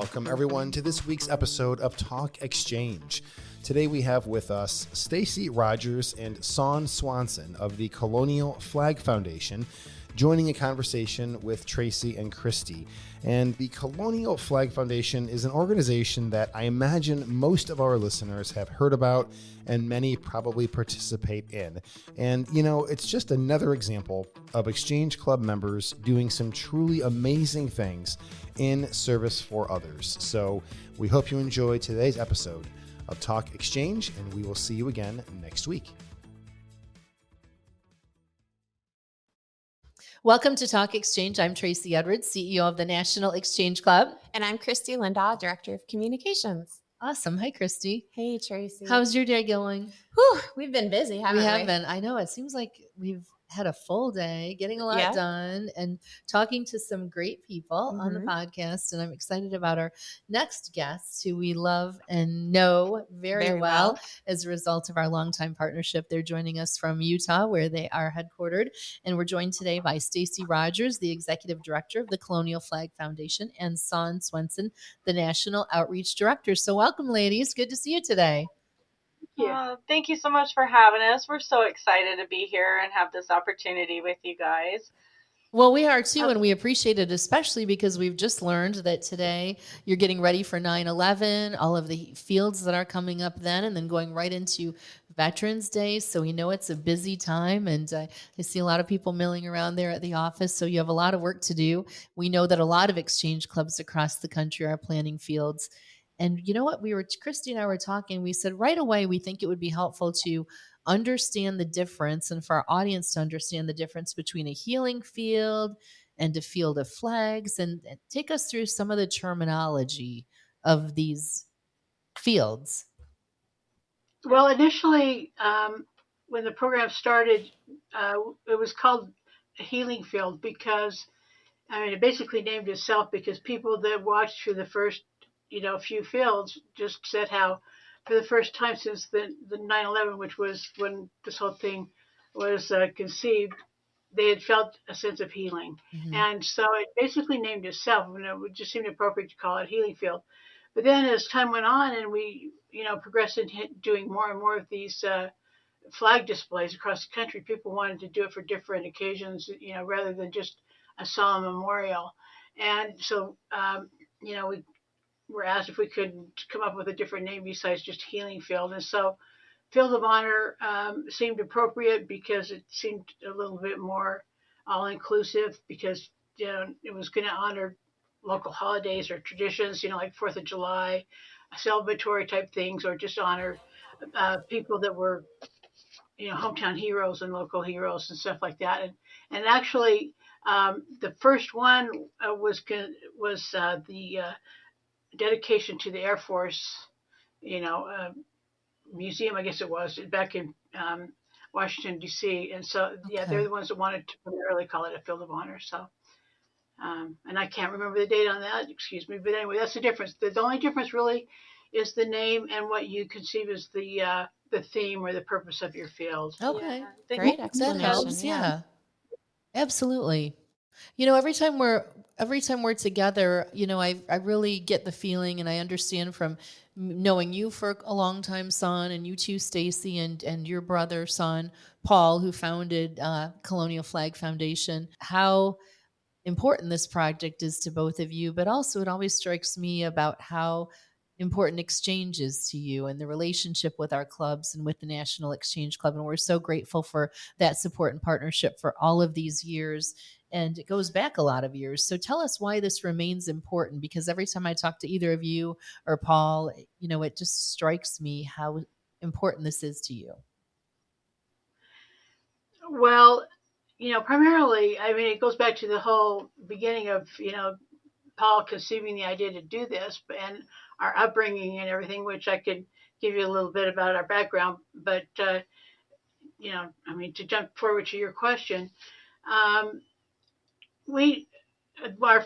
welcome everyone to this week's episode of Talk Exchange. Today we have with us Stacy Rogers and Sawn Swenson of the Colonial Flag Foundation, joining a conversation with Tracy and Christy. And the Colonial Flag Foundation is an organization that I imagine most of our listeners have heard about and many probably participate in. And, you know, it's just another example of Exchange Club members doing some truly amazing things in service for others. So we hope you enjoy today's episode of Talk Exchange, and we will see you again next week. Welcome to Talk Exchange. I'm Tracy Edwards, CEO of the National Exchange Club. And I'm Christy Lindahl, Director of Communications. Awesome. Hi, Christy. Hey, Tracy. How's your day going? Whew, we've been busy, haven't we? We have been. I know. It seems like we've had a full day, getting a lot done and talking to some great people on the podcast. And I'm excited about our next guests who we love and know very well as a result of our longtime partnership. They're joining us from Utah, where they are headquartered. And we're joined today by Stacy Rogers, the Executive Director of the Colonial Flag Foundation, and Sawn Swenson, the National Outreach Director. So welcome, ladies. Good to see you today. Thank you so much for having us. We're so excited to be here and have this opportunity with you guys. Well, we are too, and we appreciate it, especially because we've just learned that today you're getting ready for 9/11, all of the fields that are coming up then, and then going right into Veterans Day. So we know it's a busy time, and I see a lot of people milling around there at the office. So you have a lot of work to do. We know that a lot of exchange clubs across the country are planning fields. And you know what? Christy and I were talking, we said right away, we think it would be helpful to understand the difference and for our audience to understand the difference between a healing field and a field of flags, and take us through some of the terminology of these fields. Well, initially, when the program started, it was called a healing field because, it basically named itself because people that watched through the first few fields just said how for the first time since the 9/11, which was when this whole thing was conceived, they had felt a sense of healing. Mm-hmm. And so it basically named itself, and it would just seem appropriate to call it healing field. But then as time went on and we, progressed in doing more and more of these flag displays across the country, people wanted to do it for different occasions, rather than just a solemn memorial. And so, we were asked if we could come up with a different name besides just healing field. And so Field of Honor seemed appropriate because it seemed a little bit more all-inclusive because, it was going to honor local holidays or traditions, like 4th of July, celebratory type things, or just honor people that were, hometown heroes and local heroes and stuff like that. And actually, the first one was the dedication to the Air Force, museum, I guess it was, back in Washington, D.C. And so, they're the ones that wanted to primarily call it a Field of Honor. So, and I can't remember the date on that, excuse me. But anyway, that's the difference. The only difference really is the name and what you conceive as the theme or the purpose of your field. Okay. Yeah. Great explanation. That helps, yeah. Absolutely. Every time we're together, I really get the feeling, and I understand from knowing you for a long time, Son, and you too, Stacy, and your brother, Son, Paul, who founded Colonial Flag Foundation, how important this project is to both of you. But also it always strikes me about how important exchange is to you and the relationship with our clubs and with the National Exchange Club. And we're so grateful for that support and partnership for all of these years. And it goes back a lot of years. So tell us why this remains important, because every time I talk to either of you or Paul, it just strikes me how important this is to you. Well, primarily, it goes back to the whole beginning of, Paul conceiving the idea to do this and our upbringing and everything, which I could give you a little bit about our background. But, to jump forward to your question, our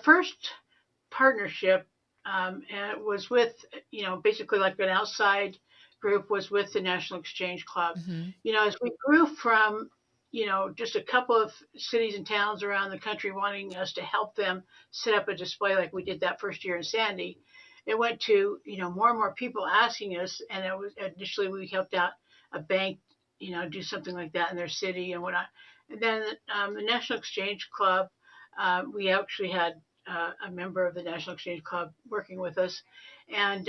first partnership was with, basically like an outside group, was with the National Exchange Club. Mm-hmm. As we grew from, just a couple of cities and towns around the country wanting us to help them set up a display like we did that first year in Sandy. it went to, more and more people asking us. And it was initially we helped out a bank, do something like that in their city and whatnot. And then the National Exchange Club, we actually had a member of the National Exchange Club working with us. And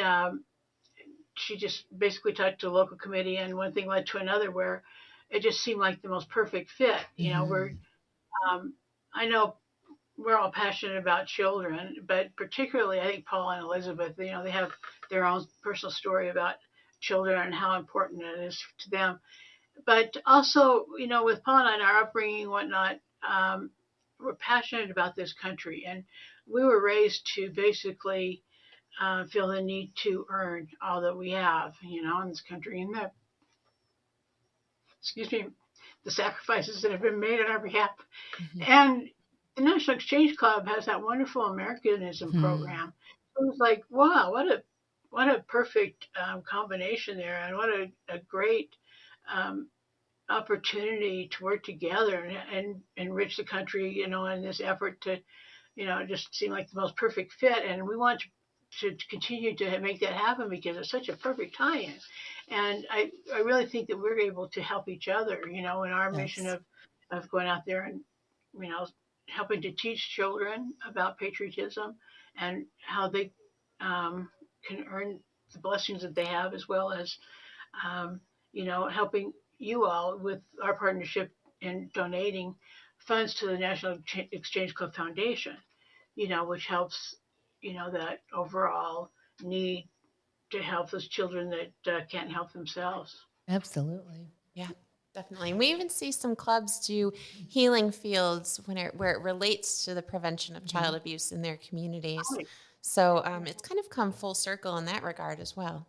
she just basically talked to a local committee, and one thing led to another where it just seemed like the most perfect fit. I know we're all passionate about children, but particularly I think Paul and Elizabeth, they have their own personal story about children and how important it is to them. But also, with Paul and I, and our upbringing and whatnot, we're passionate about this country, and we were raised to basically feel the need to earn all that we have, in this country, and the sacrifices that have been made on our behalf. And the National Exchange Club has that wonderful Americanism program. It was like, wow, what a perfect combination there, and what a great opportunity to work together and enrich the country, in this effort to, it just seemed like the most perfect fit. And we want to continue to make that happen because it's such a perfect tie-in. And I really think that we're able to help each other, in our mission of going out there and, helping to teach children about patriotism and how they can earn the blessings that they have, as well as, helping you all with our partnership in donating funds to the National Exchange Club Foundation, which helps, that overall need to help those children that can't help themselves. Absolutely. Yeah, definitely. We even see some clubs do healing fields where it relates to the prevention of child abuse in their communities. So it's kind of come full circle in that regard as well.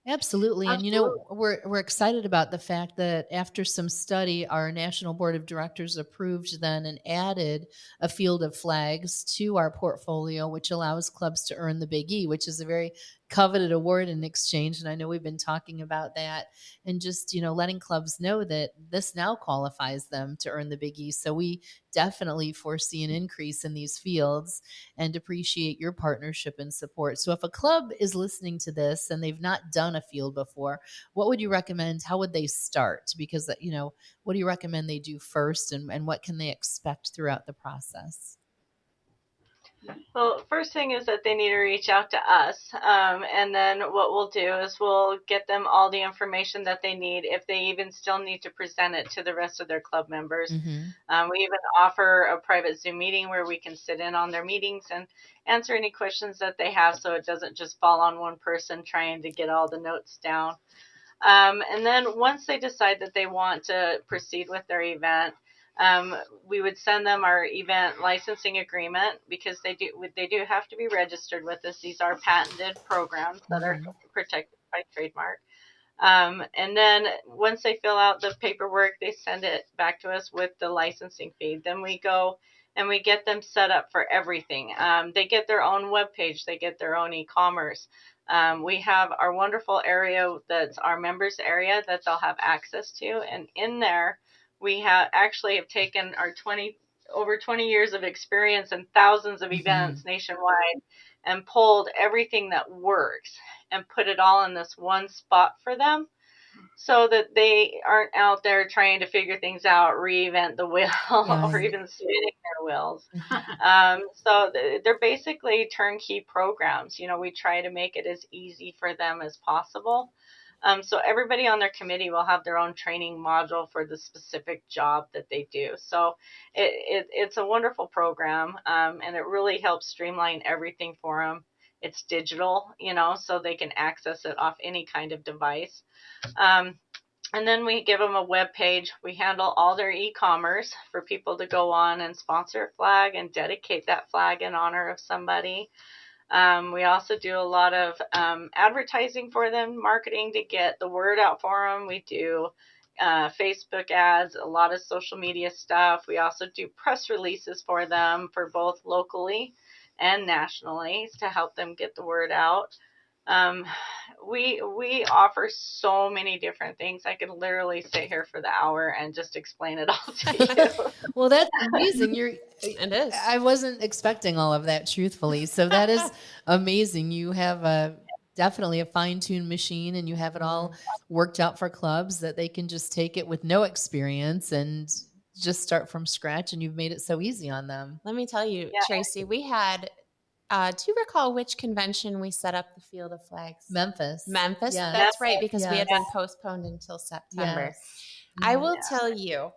Absolutely. And, we're excited about the fact that after some study, our National Board of Directors approved then and added a field of flags to our portfolio, which allows clubs to earn the Big E, which is a very coveted award in Exchange. And I know we've been talking about that and just, letting clubs know that this now qualifies them to earn the Big E. So we definitely foresee an increase in these fields and appreciate your partnership and support. So if a club is listening to this and they've not done a field before, what would you recommend? How would they start? Because, what do you recommend they do first, and what can they expect throughout the process? Well, first thing is that they need to reach out to us. And then what we'll do is we'll get them all the information that they need, if they even still need to present it to the rest of their club members. We even offer a private Zoom meeting where we can sit in on their meetings and answer any questions that they have, so it doesn't just fall on one person trying to get all the notes down. And then once they decide that they want to proceed with their event, we would send them our event licensing agreement, because they do have to be registered with us. These are patented programs that are protected by trademark. And then once they fill out the paperwork, they send it back to us with the licensing fee. Then we go and we get them set up for everything. They get their own webpage. They get their own e-commerce. We have our wonderful area that's our members area that they'll have access to. And in there, we have taken our over 20 years of experience and thousands of events nationwide and pulled everything that works and put it all in this one spot for them, so that they aren't out there trying to figure things out, reinvent the wheel, or even spinning their wheels. So they're basically turnkey programs. We try to make it as easy for them as possible. So everybody on their committee will have their own training module for the specific job that they do. So it's a wonderful program, and it really helps streamline everything for them. It's digital, so they can access it off any kind of device. And then we give them a web page. We handle all their e-commerce for people to go on and sponsor a flag and dedicate that flag in honor of somebody. We also do a lot of advertising for them, marketing to get the word out for them. We do Facebook ads, a lot of social media stuff. We also do press releases for them, for both locally and nationally, to help them get the word out. Um, we offer so many different things. I could literally sit here for the hour and just explain it all to you. Well, that's amazing. It is. I wasn't expecting all of that, truthfully. So that is amazing. You have definitely a fine-tuned machine, and you have it all worked out for clubs that they can just take it with no experience and just start from scratch. And you've made it so easy on them. Let me tell you, Tracy, we had, do you recall which convention we set up the Field of Flags? Memphis. Memphis. Yes. That's right, because we had Yes. been postponed until September. Yes. I will tell you,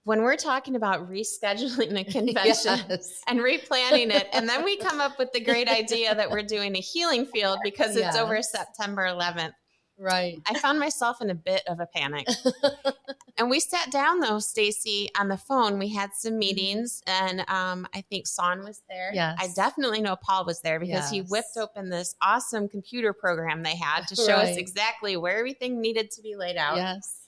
when we're talking about rescheduling a convention Yes. and replanning it, and then we come up with the great idea that we're doing a healing field because it's over Yes. September 11th. Right. I found myself in a bit of a panic. And we sat down, though, Stacy, on the phone. We had some meetings, and I think Sawn was there. Yes. I definitely know Paul was there because he Yes. whipped open this awesome computer program they had to show us Right. exactly where everything needed to be laid out. Yes.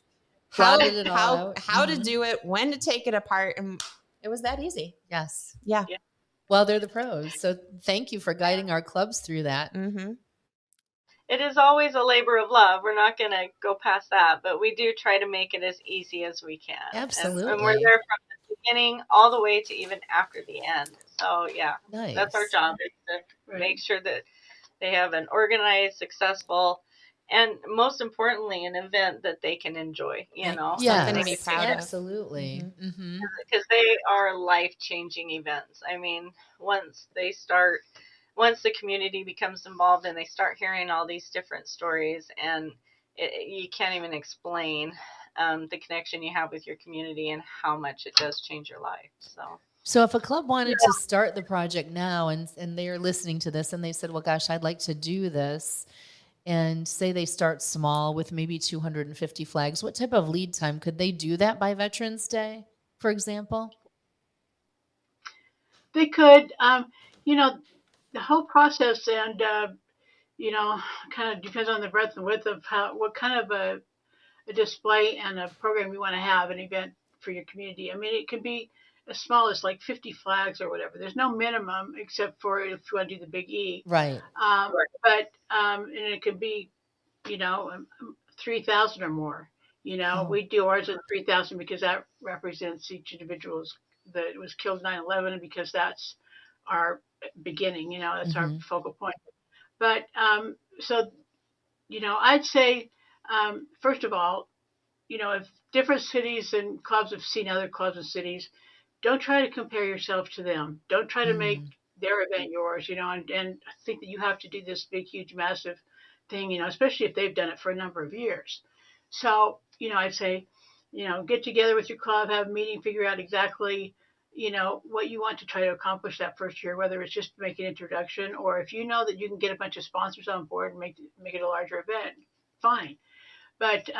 How Plotted it all out. how to Mhm. do it, when to take it apart, and it was that easy. Yes. Yeah. Well, they're the pros. So thank you for guiding our clubs through that. Mm-hmm. It is always a labor of love. We're not going to go past that, but we do try to make it as easy as we can. Absolutely. And we're there from the beginning all the way to even after the end. So, yeah, Nice. that's our job, is to make sure that they have an organized, successful, and most importantly, an event that they can enjoy, you know. Yes. Something to be proud of. Absolutely. Mm-hmm. Because they are life-changing events. I mean, once the community becomes involved and they start hearing all these different stories, and you can't even explain the connection you have with your community and how much it does change your life. So if a club wanted to start the project now and they're listening to this and they said, well, gosh, I'd like to do this, and say they start small with maybe 250 flags, what type of lead time could they do that by Veterans Day, for example? They could, the whole process, and kind of depends on the breadth and width of what kind of a display and a program you want to have, an event for your community. I mean, it could be as small as like 50 flags or whatever. There's no minimum except for if you want to do the big E. Right. But and it could be, 3,000 or more. We do ours at 3,000 because that represents each individual's that was killed 9/11, and because that's our beginning. That's our focal point. But so I'd say first of all, if different cities and clubs have seen other clubs and cities, don't try to compare yourself to them. Don't try to make their event yours, and think that you have to do this big, huge, massive thing, especially if they've done it for a number of years. So, I'd say, get together with your club, have a meeting, figure out exactly, what you want to try to accomplish that first year, whether it's just make an introduction, or if you know that you can get a bunch of sponsors on board and make it a larger event, fine. But,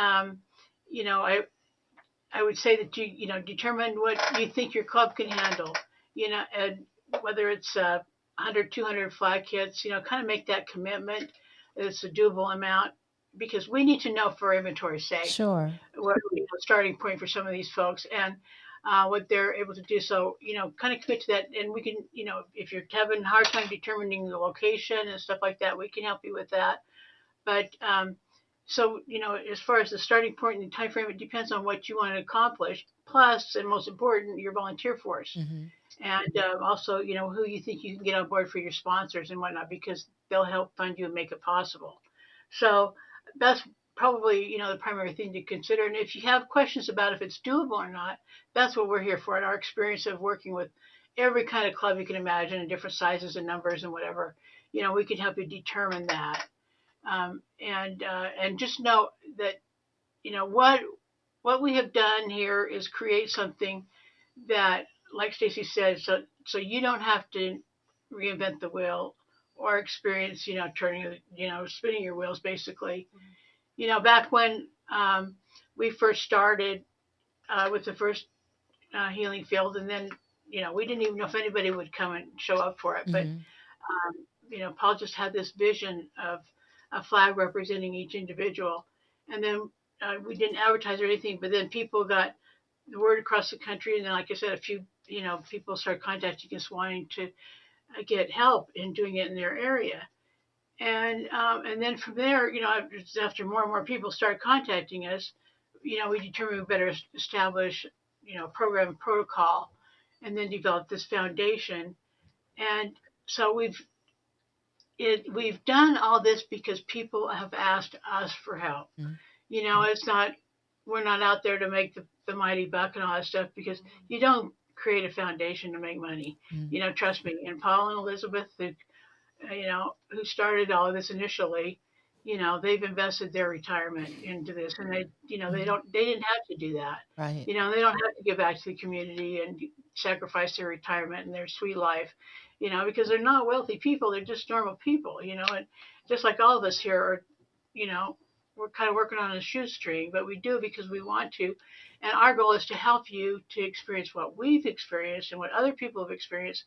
I would say that you determine what you think your club can handle, and whether it's 100, 200 flag kits, kind of make that commitment. It's a doable amount, because we need to know for inventory's sake. Sure. What starting point for some of these folks, and what they're able to do. So, kind of commit to that. And we can, if you're having a hard time determining the location and stuff like that, we can help you with that. But so, as far as the starting point and the time frame, it depends on what you want to accomplish. Plus, and most important, your volunteer force. Mm-hmm. And also, who you think you can get on board for your sponsors and whatnot, because they'll help fund you and make it possible. So that's probably, the primary thing to consider. And if you have questions about if it's doable or not, that's what we're here for. And our experience of working with every kind of club you can imagine, in different sizes and numbers and whatever, we can help you determine that. And just know that, what we have done here is create something that, like Stacy said, so you don't have to reinvent the wheel or experience, turning, spinning your wheels, basically. Back when we first started with the first healing field, and then, we didn't even know if anybody would come and show up for it. But, Paul just had this vision of a flag representing each individual. And then we didn't advertise or anything, but then people got the word across the country. And then, like I said, a few, people started contacting us wanting to get help in doing it in their area. And then from there, after more and more people started contacting us, we determined we better establish, program protocol, and then develop this foundation. And so we've done all this because people have asked us for help. Mm. It's not, we're not out there to make the mighty buck and all that stuff, because you don't create a foundation to make money. Mm. Trust me. And Paul and Elizabeth, who started all of this initially, they've invested their retirement into this, and they didn't have to do that. Right. They don't have to give back to the community and sacrifice their retirement and their sweet life, because they're not wealthy people. They're just normal people, and just like all of us here are, we're kind of working on a shoestring, but we do it because we want to. And our goal is to help you to experience what we've experienced and what other people have experienced,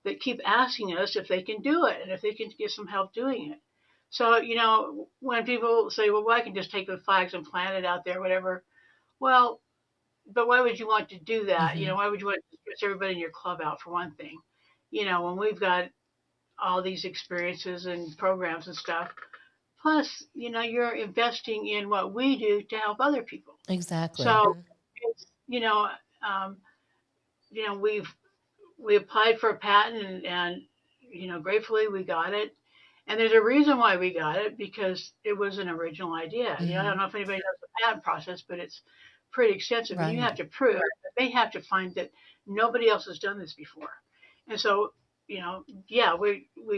that keep asking us if they can do it and if they can get some help doing it. So, when people say, well, I can just take the flags and plant it out there, whatever. Well, but why would you want to do that? Mhm. Why would you want to stress everybody in your club out, for one thing? When we've got all these experiences and programs and stuff, plus, you're investing in what we do to help other people. Exactly. So, it's, we applied for a patent, and gratefully we got it. And there's a reason why we got it, because it was an original idea. I don't know if anybody knows the patent process, but it's pretty extensive. And you Right. have to prove, they have to find that nobody else has done this before. And so, we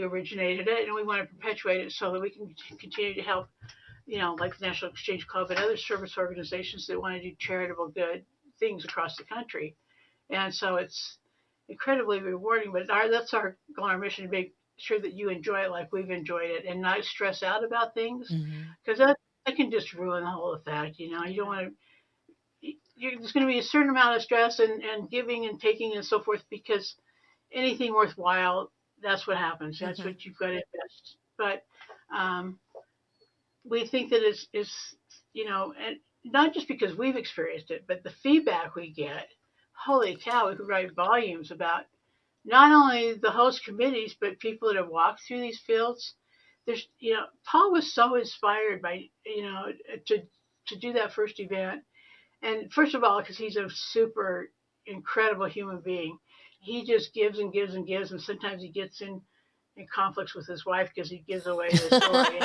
originated it, and we want to perpetuate it so that we can continue to help, like the National Exchange Club and other service organizations that want to do charitable good things across the country. And so it's incredibly rewarding, but that's our goal, our mission, to make sure that you enjoy it like we've enjoyed it, and not stress out about things, Mhm. because that can just ruin the whole effect. You don't want to. There's going to be a certain amount of stress and giving and taking and so forth, because anything worthwhile, that's what happens. That's what you've got to invest. But we think that it's and not just because we've experienced it, but the feedback we get. Holy cow, we could write volumes about not only the host committees, but people that have walked through these fields. There's, Paul was so inspired by, to do that first event. And first of all, because he's a super incredible human being, he just gives and gives and gives. And sometimes he gets in conflicts with his wife because he gives away the story.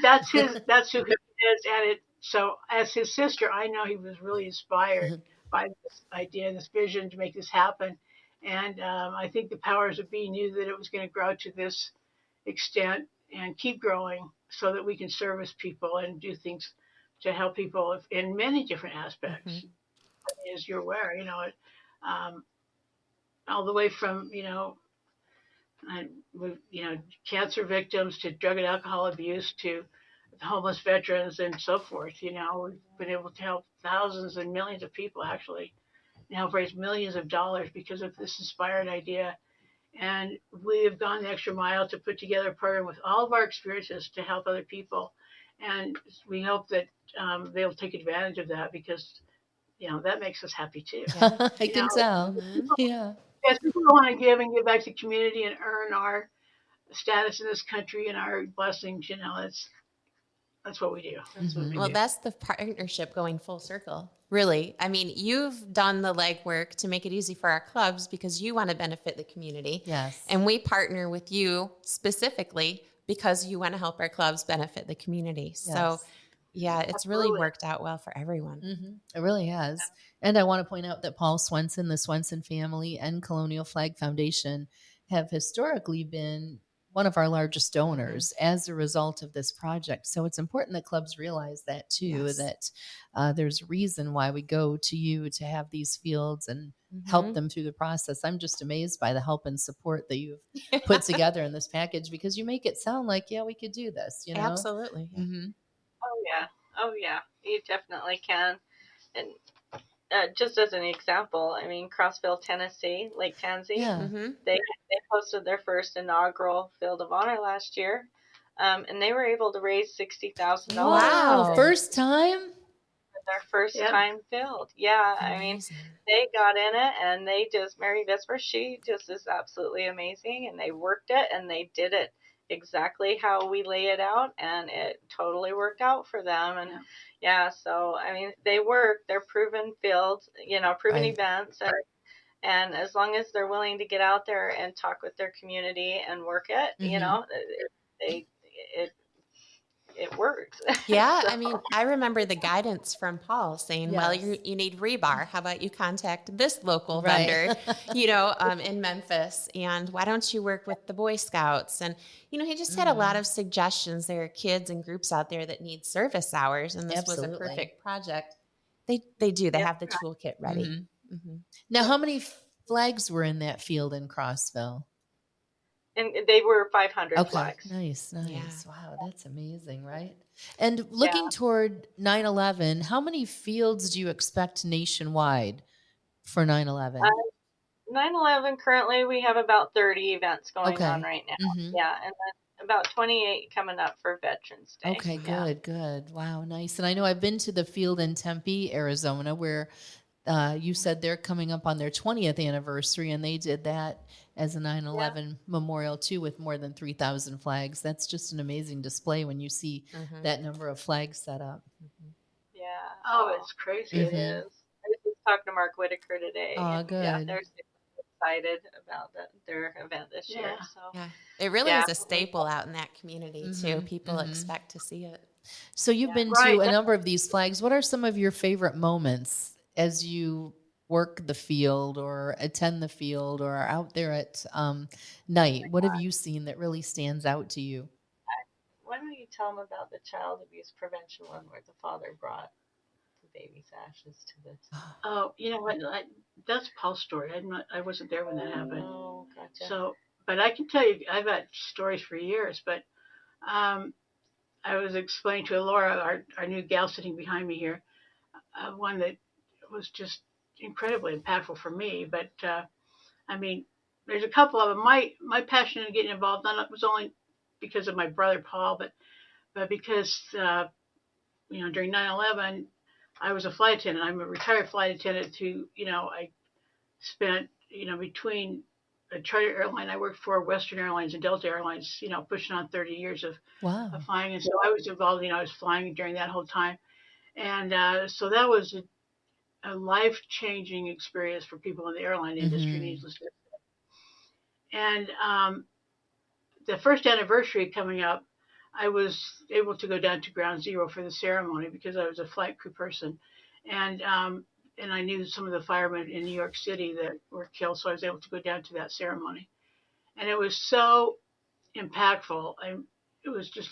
That's who he is. And so as his sister, I know he was really inspired by this idea, this vision to make this happen. And I think the powers that be knew that it was going to grow to this extent and keep growing, so that we can service people and do things to help people in many different aspects. As you're aware, all the way from, cancer victims to drug and alcohol abuse to homeless veterans and so forth. We've been able to help thousands and millions of people, actually, and help raise millions of dollars because of this inspired idea. And we have gone the extra mile to put together a program with all of our experiences to help other people. And we hope that they'll take advantage of that, because, that makes us happy too. I can tell. Yeah. Yes, people want to give and give back to the community and earn our status in this country and our blessings. That's what we do. Well, that's the partnership going full circle, really. I mean, you've done the legwork to make it easy for our clubs because you want to benefit the community. Yes. And we partner with you specifically because you want to help our clubs benefit the community. Yes. So, yeah, it's really Absolutely. worked out well for everyone. It really has. And I want to point out that Paul Swenson, the Swenson family, and Colonial Flag Foundation have historically been one of our largest donors as a result of this project. So it's important that clubs realize that too, that there's a reason why we go to you to have these fields and help them through the process. I'm just amazed by the help and support that you've put together in this package, because you make it sound like, yeah, we could do this, Absolutely. Oh yeah, you definitely can. And just as an example, I mean, Crossville, Tennessee, Lake Tansy, they hosted their first inaugural Field of Honor last year, and they were able to raise $60,000. Wow, first time? their first Yeah. time field. Yeah, I mean, Amazing. they got in it and they just, Mary Visper, she just is absolutely amazing. And they worked it and they did it exactly how we lay it out, and it totally worked out for them. And yeah, so I mean, they're proven fields, proven Right. events. And as long as they're willing to get out there and talk with their community and work it, Mm-hmm. they, it, it works. Yeah, So, I mean, I remember the guidance from Paul saying, well, Yes. you need rebar. How about you contact this local Right. vendor, in Memphis? And why don't you work with the Boy Scouts? And, he just had a lot of suggestions. There are kids and groups out there that need service hours, and this was a Absolutely. perfect project. They do. They yeah. have the toolkit ready. Mm-hmm. Now, how many flags were in that field in Crossville? And they were 500 Okay. flags. Nice. Yeah. Wow, that's amazing, right? And Yeah. looking toward 9/11, how many fields do you expect nationwide for 9/11? 9/11 currently we have about 30 events going on Okay. right now. Mhm. Yeah, and then about 28 coming up for Veterans Day. Okay, Yeah. good. Wow, nice. And I know I've been to the field in Tempe, Arizona, where you said they're coming up on their 20th anniversary, and they did that as a 9/11 memorial too, with more than 3,000 flags. That's just an amazing display when you see that number of flags set up. Yeah. Oh, it's crazy. It is. I was just talking to Mark Whitaker today. Oh, And yeah, good. they're super excited about their event this year. So Yeah. It really Yeah. is a staple out in that community, too. People expect to see it. So you've been Right. to a number of these flags. What are some of your favorite moments as you work the field or attend the field or are out there at night? What have you seen that really stands out to you? why don't you tell them about the child abuse prevention one where the father brought the baby's ashes to the Oh, you know what? That's Paul's story. I wasn't there when that happened. Oh, gotcha. So, but I can tell you, I've got stories for years. But um, I was explaining to Laura, our new gal sitting behind me here, one that was just incredibly impactful for me. But I mean, there's a couple of them. My passion in getting involved was only because of my brother Paul, but because during 9/11, I was a flight attendant. I'm a retired flight attendant who I spent between a charter airline I worked for, Western Airlines and Delta Airlines, pushing on 30 years of Wow. flying, and so I was involved. I was flying during that whole time, and so that was a life-changing experience for people in the airline industry, needless to say. And the first anniversary coming up, I was able to go down to Ground Zero for the ceremony because I was a flight crew person, and I knew some of the firemen in New York City that were killed, so I was able to go down to that ceremony, and it was so impactful. It was just,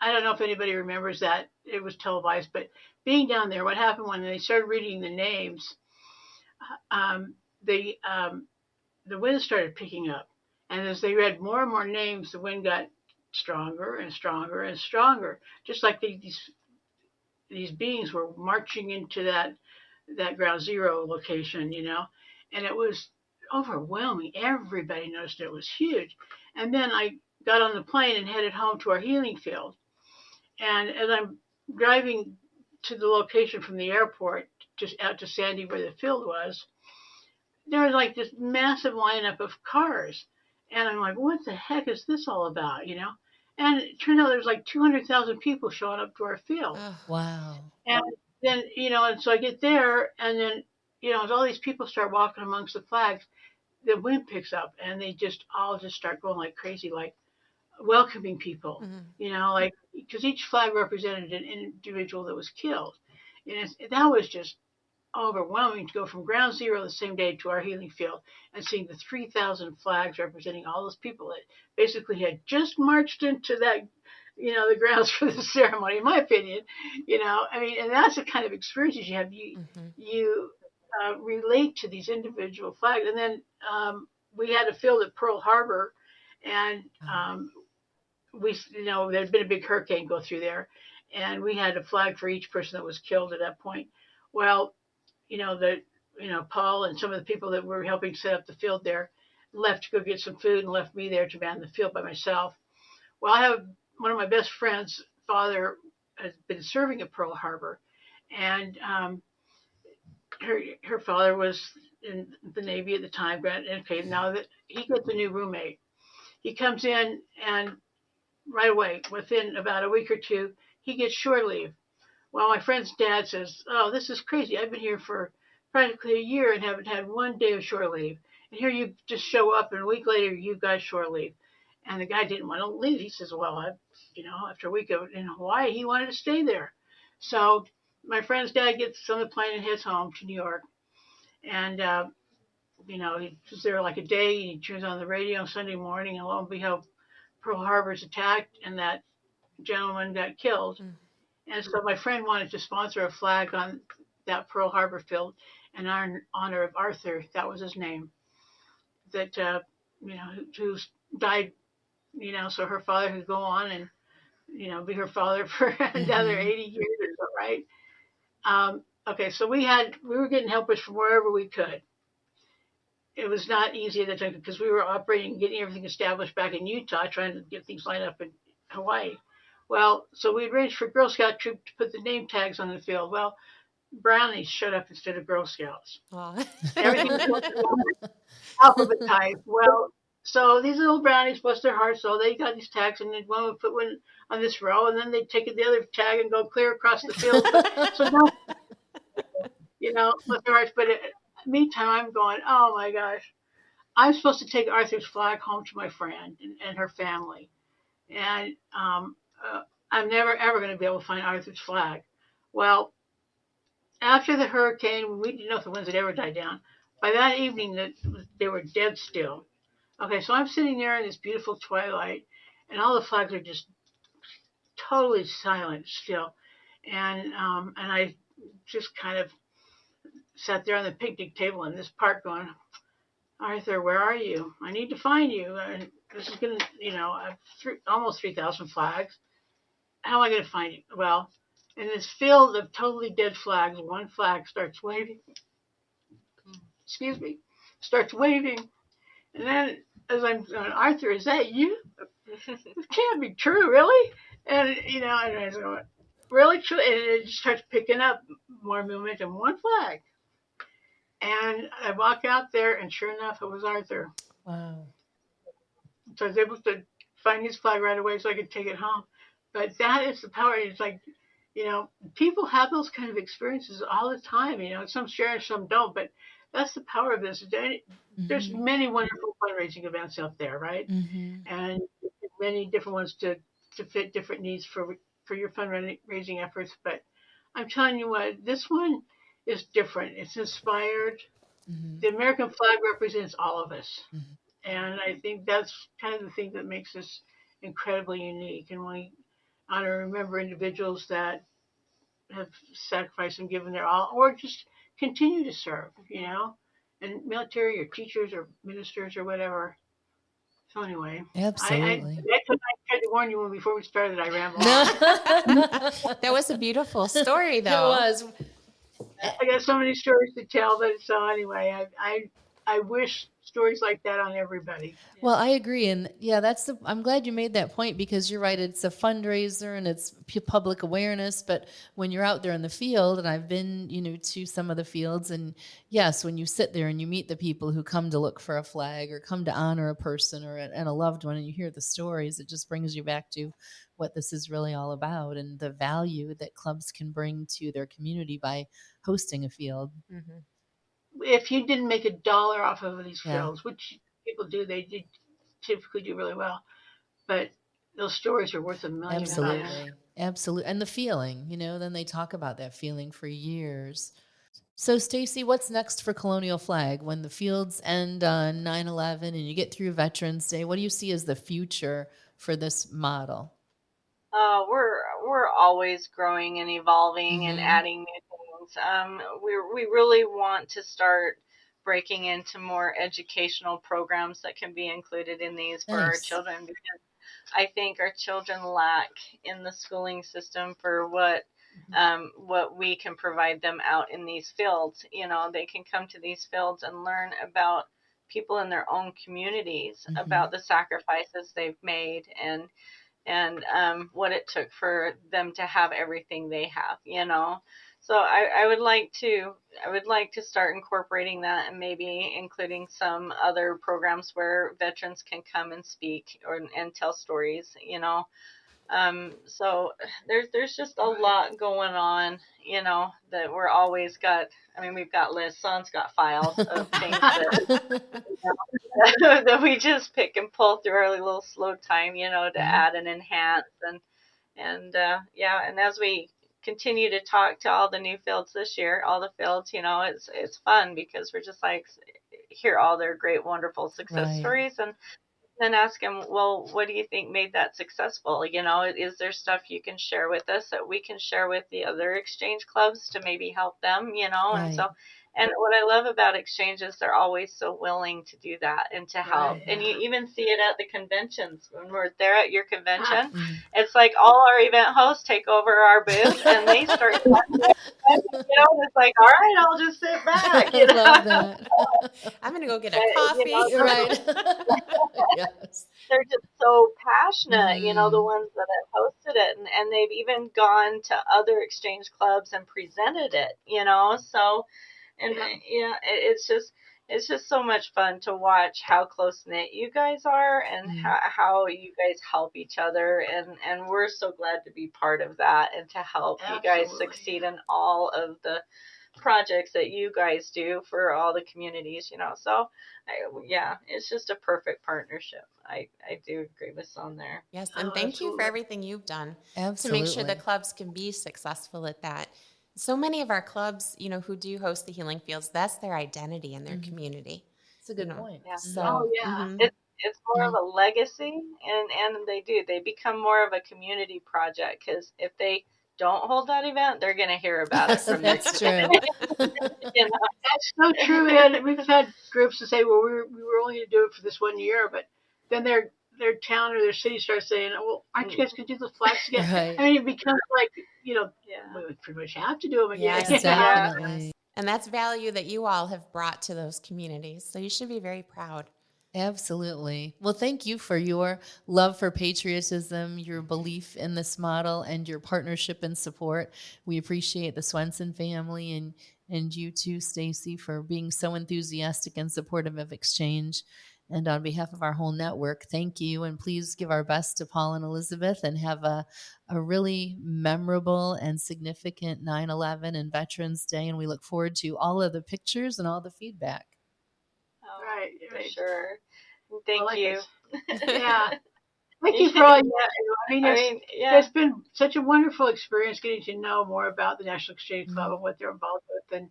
I don't know if anybody remembers that it was televised, but being down there, what happened when they started reading the names, um, the the wind started picking up, and as they read more and more names, the wind got stronger and stronger and stronger, just like these beings were marching into that Ground Zero location, and it was overwhelming. Everybody noticed it was huge. And then I got on the plane and headed home to our healing field. And as I'm driving to the location from the airport, just out to Sandy where the field was, there was like this massive lineup of cars. And I'm like, what the heck is this all about, And it turned out there's like 200,000 people showing up to our field. Wow. And then, and so I get there, and then, as all these people start walking amongst the flags, the wind picks up, and they just all just start going like crazy, like welcoming people, like because each flag represented an individual that was killed. And that was just overwhelming to go from Ground Zero the same day to our healing field and seeing the 3,000 flags representing all those people that basically had just marched into that, the grounds for the ceremony, in my opinion, I mean, and that's the kind of experiences you have. You relate to these individual flags. And then we had a field at Pearl Harbor, and there'd been a big hurricane go through there, and we had a flag for each person that was killed at that point. Well, Paul and some of the people that were helping set up the field there left to go get some food and left me there to man the field by myself. Well, I have one of my best friends' father has been serving at Pearl Harbor, and her father was in the Navy at the time. And okay, now that he gets a new roommate, he comes in and right away, within about a week or two, he gets shore leave. Well, my friend's dad says, "Oh, this is crazy. I've been here for practically a year and haven't had one day of shore leave. And here you just show up, and a week later, you've got shore leave." And the guy didn't want to leave. He says, "Well, after a week in Hawaii, he wanted to stay there." So my friend's dad gets on the plane and heads home to New York. And, he was there like a day. He turns on the radio on Sunday morning, and lo and behold, Pearl Harbor's attacked, and that gentleman got killed. And so my friend wanted to sponsor a flag on that Pearl Harbor field in honor of Arthur. That was his name. That who died. So her father could go on and be her father for another 80 years or so, right? Okay, so we were getting helpers from wherever we could. It was not easy at the time because we were operating, getting everything established back in Utah, trying to get things lined up in Hawaii. Well, so we arranged for Girl Scout troop to put the name tags on the field. Well, brownies showed up instead of Girl Scouts. Everything was alphabetized. Well, so these little brownies, bless their hearts, so they got these tags, and then one would put one on this row, and then they'd take the other tag and go clear across the field. So now, bless their hearts. But meantime, I'm going, oh my gosh, I'm supposed to take Arthur's flag home to my friend and her family, and I'm never ever going to be able to find Arthur's flag. Well, after the hurricane, we didn't know if the winds had ever died down. By that evening, they were dead still. Okay, so I'm sitting there in this beautiful twilight, and all the flags are just totally silent still. And I just kind of sat there on the picnic table in this park going, Arthur, where are you? I need to find you. And this is going to, I have almost 3,000 flags. How am I going to find you? Well, in this field of totally dead flags, one flag starts waving. Starts waving. And then as I'm going, Arthur, is that you? It can't be true, really? And, and I was going, really true? And it just starts picking up more momentum. One flag. And I walk out there, and sure enough, it was Arthur. Wow. So I was able to find his flag right away so I could take it home. But that is the power. It's like, people have those kind of experiences all the time. Some share, some don't. But that's the power of this. There's many wonderful fundraising events out there, right? And many different ones to fit different needs for your fundraising efforts. But I'm telling you what, this one is different. It's inspired. The American flag represents all of us. And I think that's kind of the thing that makes us incredibly unique. And we honor and remember individuals that have sacrificed and given their all, or just continue to serve, and military or teachers or ministers or whatever. So anyway, Absolutely. I tried to warn you before we started. I rambled. That was a beautiful story, though. It was. I got so many stories to tell, but so anyway, I wish stories like that on everybody. Well, I agree. And yeah, I'm glad you made that point, because you're right. It's a fundraiser and it's public awareness. But when you're out there in the field, and I've been, to some of the fields, and yes, when you sit there and you meet the people who come to look for a flag or come to honor a person and a loved one, and you hear the stories, it just brings you back to what this is really all about and the value that clubs can bring to their community by hosting a field. If you didn't make $1 off of these fields, which people do, they typically do really well. But those stories are worth $1 million. Absolutely. And the feeling, then they talk about that feeling for years. So Stacy, what's next for Colonial Flag when the fields end on 9/11 and you get through Veterans Day? What do you see as the future for this model? We're always growing and evolving and adding new things. We really want to start breaking into more educational programs that can be included in these for our children, because I think our children lack in the schooling system for what we can provide them out in these fields. They can come to these fields and learn about people in their own communities, about the sacrifices they've made, and what it took for them to have everything they have, So I would like to start incorporating that, and maybe including some other programs where veterans can come and speak and tell stories, So there's just a lot going on, that we're always got. I mean, we've got lists. Sawn's got files of things that we just pick and pull through our little slow time, to add and enhance and as we continue to talk to all the new fields this year, all the fields, it's fun because we're just like hear all their great, wonderful success stories and then ask them, well, what do you think made that successful? Is there stuff you can share with us that we can share with the other exchange clubs to maybe help them, and what I love about exchange is they're always so willing to do that and to help. And you even see it at the conventions when we're there at your convention. It's like all our event hosts take over our booth and they start talking it's like, all right, I'll just sit back. I love that. I'm going to go get a coffee. Right. Yes. They're just so passionate, the ones that have hosted it. And they've even gone to other exchange clubs and presented it, so... And it's just so much fun to watch how close knit you guys are and how you guys help each other. And we're so glad to be part of that and to help you guys succeed in all of the projects that you guys do for all the communities, So, it's just a perfect partnership. I do agree with Sawn there. Yes, and thank you for everything you've done to make sure the clubs can be successful at that. So many of our clubs, who do host the healing fields, that's their identity in their community. It's a good point. Yeah. So, it's more of a legacy, and they become more of a community project because if they don't hold that event, they're going to hear about it from That's true. That's so true. We've had groups that say, well, we were only going to do it for this 1 year, but then their town or their city starts saying, well, aren't you guys going to do the flags again? Right. I mean, it becomes like, we pretty much have to do them again. Yes, definitely. And that's value that you all have brought to those communities. So you should be very proud. Absolutely. Well, thank you for your love for patriotism, your belief in this model, and your partnership and support. We appreciate the Swenson family and you too, Stacy, for being so enthusiastic and supportive of exchange. And on behalf of our whole network, thank you. And please give our best to Paul and Elizabeth and have a really memorable and significant 9/11 and Veterans Day. And we look forward to all of the pictures and all the feedback. Right. For sure. Thank you. Yeah. Thank you for all you do. It's been such a wonderful experience getting to know more about the National Exchange Club and what they're involved with, and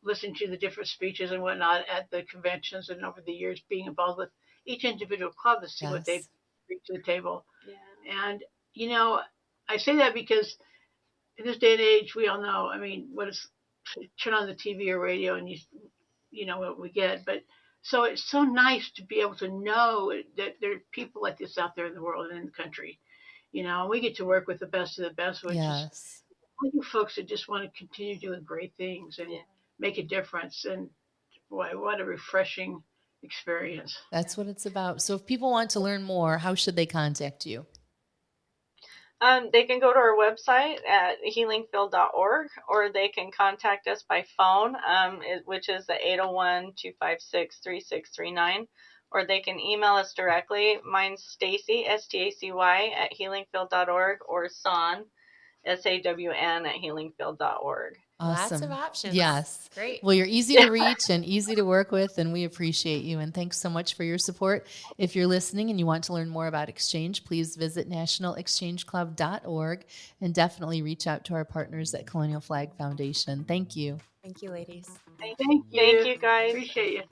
listening to the different speeches and whatnot at the conventions, and over the years being involved with each individual club to see what they bring to the table. Yeah. And, I say that because in this day and age, we all know, what is, turn on the TV or radio and you know what we get. But so it's so nice to be able to know that there are people like this out there in the world and in the country. We get to work with the best of the best, which is all you folks that just want to continue doing great things and make a difference. And boy, what a refreshing experience. That's what it's about. So if people want to learn more, how should they contact you? They can go to our website at healingfield.org, or they can contact us by phone, which is the 801-256-3639, or they can email us directly. Mine's Stacy, Stacy, at healingfield.org, or Sawn, SAWN, at healingfield.org. Awesome. Lots of options. Yes. Great. Well, you're easy to reach and easy to work with, and we appreciate you. And thanks so much for your support. If you're listening and you want to learn more about Exchange, please visit nationalexchangeclub.org and definitely reach out to our partners at Colonial Flag Foundation. Thank you. Thank you, ladies. Thank you. Thank you, guys. Appreciate you.